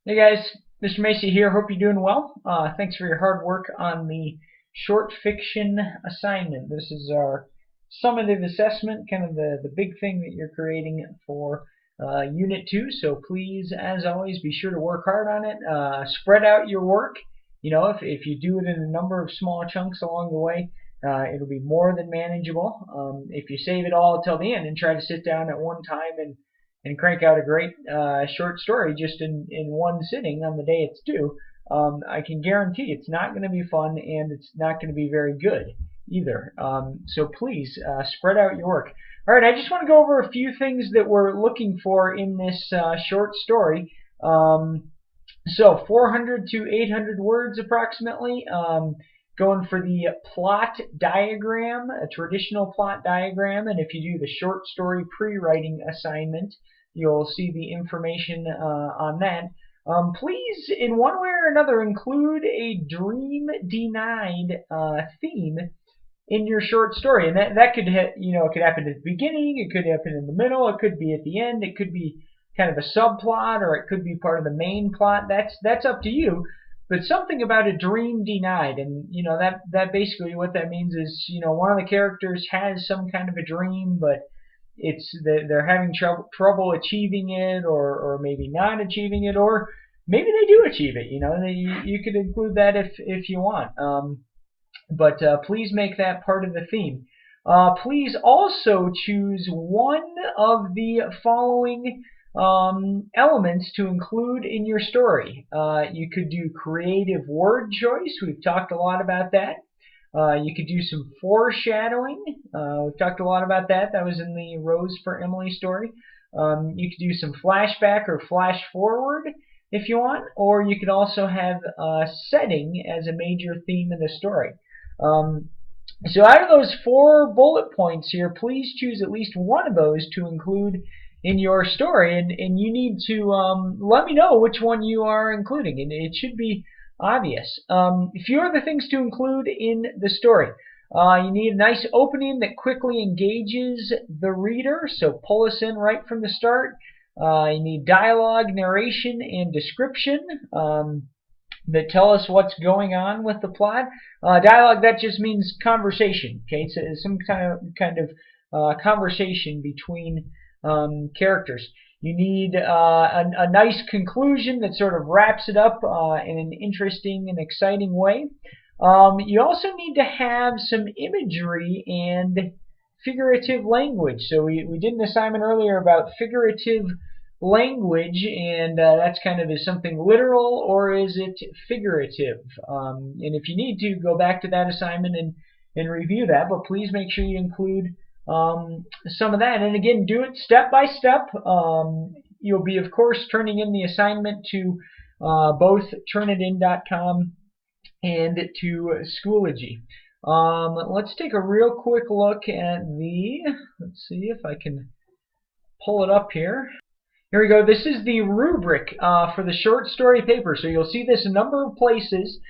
Hey guys, Mr. Macy here. Hope you're doing well. Thanks for your hard work on the short fiction assignment. This is our summative assessment, kind of the big thing that you're creating for Unit 2. So please, as always, be sure to work hard on it. Spread out your work. You know, if you do it in a number of small chunks along the way, it'll be more than manageable. If you save it all till the end and try to sit down at one time and crank out a great short story just in one sitting on the day it's due, I can guarantee it's not going to be fun and it's not going to be very good either. So please spread out your work. All right, I just want to go over a few things that we're looking for in this short story. So 400 to 800 words approximately. Going for the plot diagram, a traditional plot diagram, and if you do the short story pre-writing assignment, you'll see the information on that. Please, in one way or another, include a dream denied theme in your short story, and that could it could happen at the beginning, it could happen in the middle, it could be at the end, it could be kind of a subplot, or it could be part of the main plot. That's up to you. But something about a dream denied, and that basically what that means is one of the characters has some kind of a dream, but they're having trouble achieving it, or maybe not achieving it, or maybe they do achieve it. You could include that if you want. But please make that part of the theme. Please also choose one of the following elements to include in your story. You could do creative word choice. We've talked a lot about that. You could do some foreshadowing. We've talked a lot about that. That was in the Rose for Emily story. You could do some flashback or flash forward if you want, or you could also have setting as a major theme in the story. So out of those 4 bullet points here, please choose at least one of those to include in your story, and you need to let me know which one you are including, and it should be obvious. A few other things to include in the story. You need a nice opening that quickly engages the reader, so pull us in right from the start. You need dialogue, narration, and description that tell us what's going on with the plot. Dialogue, that just means conversation, okay? So some kind of conversation between characters. You need a nice conclusion that sort of wraps it up in an interesting and exciting way. You also need to have some imagery and figurative language. So we did an assignment earlier about figurative language, and that's kind of, is something literal or is it figurative? And if you need to, go back to that assignment and review that, but please make sure you include some of that. And again, do it step by step. You'll be, of course, turning in the assignment to both turnitin.com and to Schoology. Let's take a real quick look at let's see if I can pull it up here. Here we go. This is the rubric for the short story paper. So you'll see this a number of places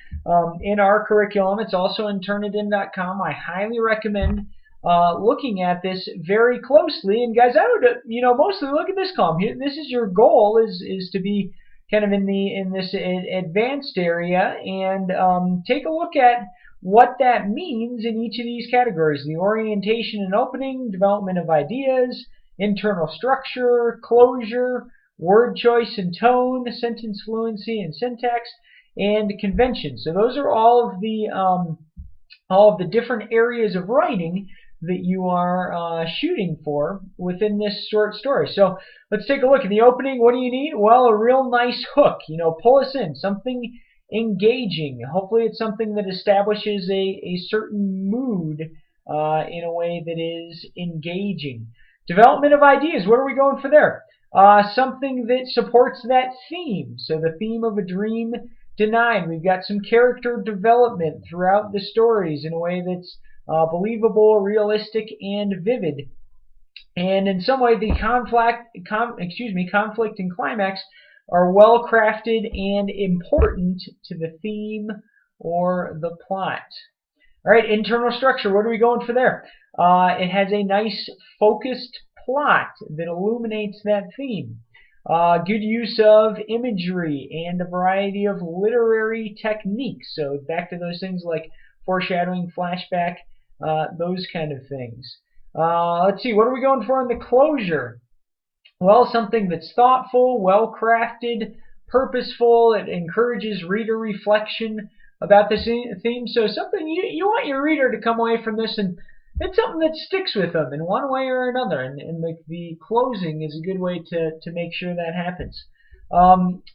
in our curriculum. It's also in turnitin.com. I highly recommend looking at this very closely. And guys, I would mostly look at this column here. This is your goal, is to be kind of in this advanced area, and take a look at what that means in each of these categories: the orientation and opening, development of ideas, internal structure, closure, word choice and tone, sentence fluency and syntax, and convention. So those are all of the different areas of writing that you are shooting for within this short story. So let's take a look at the opening. What do you need? Well, a real nice hook. Pull us in, something engaging. Hopefully it's something that establishes a certain mood in a way that is engaging. Development of ideas. What are we going for there? Something that supports that theme. So the theme of a dream denied. We've got some character development throughout the stories in a way that's believable, realistic, and vivid. And in some way, the conflict and climax are well crafted and important to the theme or the plot. All right, internal structure. What are we going for there? It has a nice focused plot that illuminates that theme. Good use of imagery and a variety of literary techniques. So back to those things like foreshadowing, flashback, those kind of things. Let's see, what are we going for in the closure? Well, something that's thoughtful, well crafted, purposeful. It encourages reader reflection about the theme. So something you want your reader to come away from this and it's something that sticks with them in one way or another. And the closing is a good way to make sure that happens.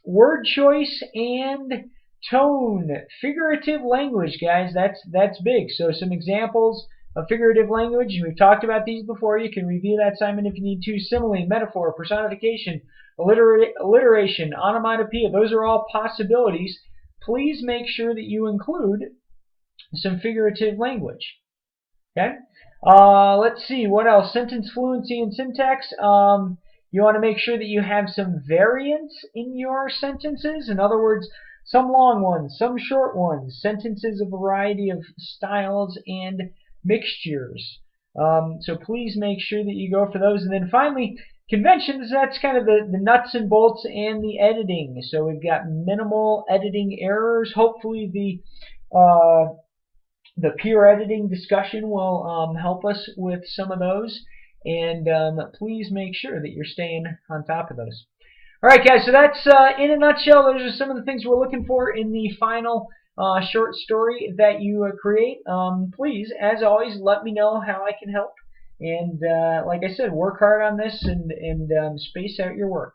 Word choice and tone. Figurative language, guys. That's big. So some examples of figurative language. We've talked about these before. You can review that assignment if you need to. Simile, metaphor, personification, alliteration, onomatopoeia. Those are all possibilities. Please make sure that you include some figurative language. Okay. Let's see what else. Sentence fluency and syntax. You want to make sure that you have some variance in your sentences. In other words, some long ones, some short ones, sentences of a variety of styles and mixtures. So please make sure that you go for those. And then finally, conventions, that's kind of the nuts and bolts and the editing. So we've got minimal editing errors. Hopefully the peer editing discussion will help us with some of those. And please make sure that you're staying on top of those. All right, guys, so that's in a nutshell. Those are some of the things we're looking for in the final short story that you create. Please, as always, let me know how I can help. And like I said, work hard on this and space out your work.